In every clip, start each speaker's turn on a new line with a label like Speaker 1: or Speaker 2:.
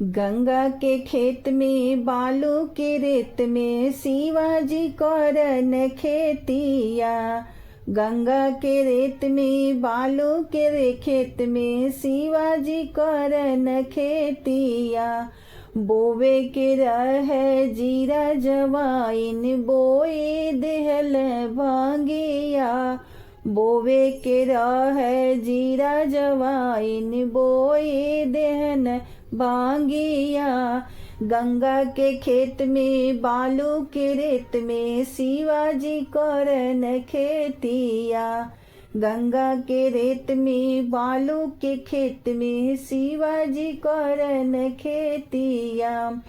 Speaker 1: गंगा के खेत में बालू के रेत में शिवाजी करन खेतिया। गंगा के रेत में बालू के खेत में शिवाजी करन खेतिया। बोवे के रहे जीरा जवाइन बोए देहल भांगिया। बोवे के रहे जीरा जवाइन बोए देहन बांगिया। गंगा के खेत में बालू के रेत में शिवाजी करन खेतिया। गंगा के रेत में बालू के खेत में शिवाजी करन खेतिया।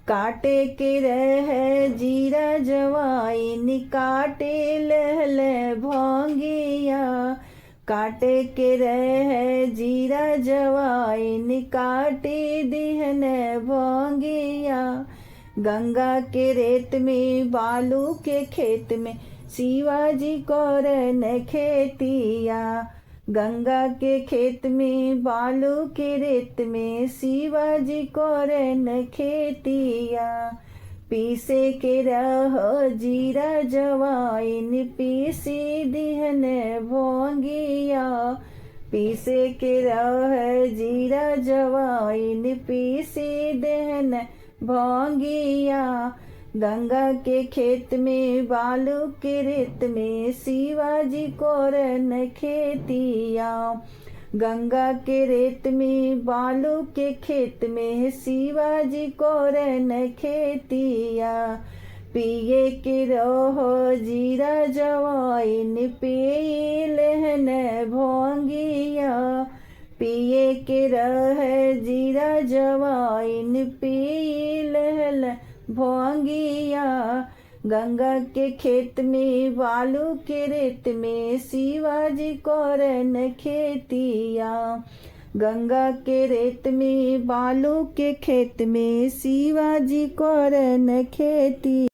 Speaker 1: काटे के रहे जीरा जवाइन काटे लहल भांगिया। काटे के रहे जीरा जवाइन काटे दिहन भांगिया। गंगा के रेत में बालू के खेत में शिवाजी करन खेतिया। गंगा के खेत में बालू के रेत में शिवाजी करन खेतिया। पीसे के रह जीरा जवाइन पीसी दिहन भांगिया। पीसे के रह जीरा जवाइन पीसी दिहन भांगिया। गंगा के खेत में बालू के रेत में शिवाजी करन खेतिया। गंगा के रेत में बालू के खेत में शिवाजी करन खेतिया। पिए के रहो जीरा जवाइन पिए लहन भांगिया। पिए के रहे जीरा जवाइन पिए लहन भांगिया। गंगा के खेत में बालू के रेत में शिवाजी करन खेतिया। गंगा के रेत में बालू के खेत में शिवाजी करन खेती।